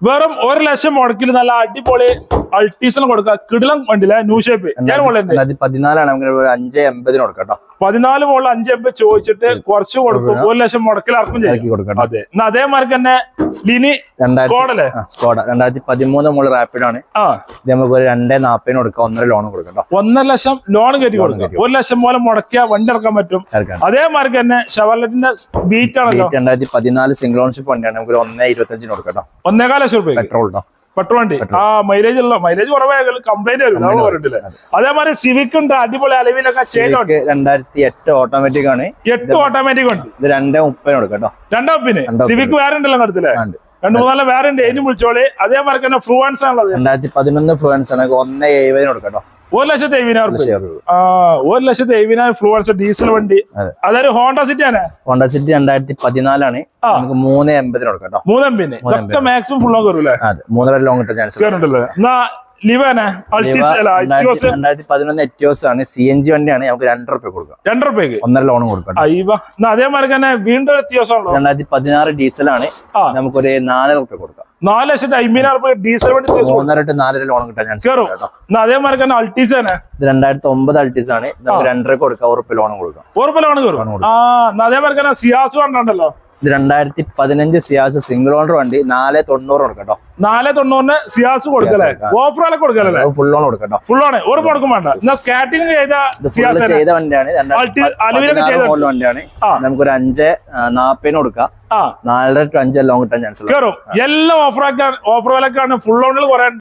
വെറും 1 ലക്ഷം മുടക്കിൽ നല്ല അടിപൊളി അൾട്ടീസിന് കൊടുക്കാം. കിടിലം വണ്ടിയിലെ ന്യൂ ഷേപ്പ്. ഞാൻ 14 നമുക്ക് 580 കൊടുക്കാം. 14 മുകളിൽ 580 ചോദിച്ചിട്ട് കുറച്ച് കൊടുക്കും. 1 ലക്ഷം മുടക്കിൽ ഇറക്കും ചെയ്യും. അതെ, അതേമാതിരി തന്നെ ലിനി സ്കോഡല്ലേ, സ്കോഡ 2013 മുകളിൽ റാപ്പിഡ് ആണ്. ഇത് നമുക്ക് 240 കൊടുക്കാം. 1.5 ലോൺ കൊടുക്കാം. 1.5 ലക്ഷം ലോൺ കയറ്റി കൊടുക്കാം. 1 ലക്ഷം പോലെ മുടക്കിയ വണ്ടി ഇറക്കാൻ പറ്റും. അതേമാതിരി തന്നെ ഷെവർലെറ്റിന്റെ ബീറ്റ് ആണല്ലോ, 2014 സിംഗിൾ ഓൺഷിപ്പ് വണ്ടിയാണ്. നമുക്ക് 1.25 കൊടുക്കാം. 1.25 ലക്ഷം രൂപ പെട്രോൾ വണ്ടി. മൈലേജ് കുറവായാലും കംപ്ലൈന്റ് വരും. അതേമാതിരി സിവിക് ഉണ്ട്, അടിപൊളി അലവിലൊക്കെ 2008 ഓട്ടോമാറ്റിക് ആണ്. 8 ഓട്ടോമാറ്റിക് ഉണ്ട്. ഇത് 2.30 കൊടുക്കാം. 2.30 സിവിക് വേറെ ഉണ്ടല്ലോ അടുത്തില്ലേ, 2-3 വേറെ ഉണ്ട്. ഇനി വിളിച്ചോളി. അതേമാതിരി തന്നെ ഫ്ലുവൻസ് ആണുള്ളത്. 2011 ഫ്ലുവൻസ് ആണ്. 1.70 കൊടുക്കാം. 1,70,000. 1,70,000 ഫ്ലുവൻസ് ഡീസൽ വണ്ടി. അതായത് ഹോണ്ട സിറ്റി ആണ്. ഹോണ്ട സിറ്റി 2014 ആണ്. നമുക്ക് 3.80 കൊടുക്കാം. 3.80 ഇതൊക്കെ മാക്സിമം ഫുൾ ലോങ് വരൂല്ലേ? 3.5 ലോങ് കിട്ടാൻ ചാൻസ് എന്നാ ലിവാനെ 2011 എറ്റിയോസ് ആണ്. CNG വണ്ടിയാണ്. നമുക്ക് 2 രൂപ കൊടുക്കാം. 2 രൂപയ്ക്ക് 1.5 ലോൺ കൊടുക്കാം. അതേമാതിരി തന്നെ വീണ്ടും വ്യത്യാസമുണ്ടോ? 2016 ഡീസലാണ്. നമുക്കൊരു 4 രൂപ കൊടുക്കാം. 4,50,000 ഡീസൽ വണ്ടി 3.5 to 4 ലോൺ കിട്ടാൻ ചാൻസ്. അതേമാതിരി തന്നെ അൾട്ടീസ് ആണ്. 2009 അൾട്ടീസ് ആണ്. നമുക്ക് 2 രൂപ കൊടുക്കാം. 1 രൂപ ലോൺ കൊടുക്കാം. 1 രൂപ ലോൺ കൊടുക്കാം. അതേമാതിരി തന്നെ സിയാസ് ഉണ്ടല്ലോ. ഇത് 2015 സിയാസ് സിംഗിൾ ഓണർ വണ്ടി. 4.90 കൊടുക്കാം. 4.90 സിയാസ് കൊടുക്കല്ലേ? ഓഫറൊക്കെ കൊടുക്കല്ലേ? ഫുൾ ലോൺ കൊടുക്കാം. ഫുൾ ആണ്. 1 രൂപ കൊടുക്കും വേണ്ട. സ്കാറ്റിംഗ് ചെയ്ത വണ്ടിയാണ്. വണ്ടിയാണ്. നമുക്കൊരു 5.40 കൊടുക്കാം. 4.5 ലോൺ കിട്ടാൻ ചാൻസ്. എല്ലാം ഓഫർ വിലക്കാണ്. ഫുൾ ലോണിൽ കുറെ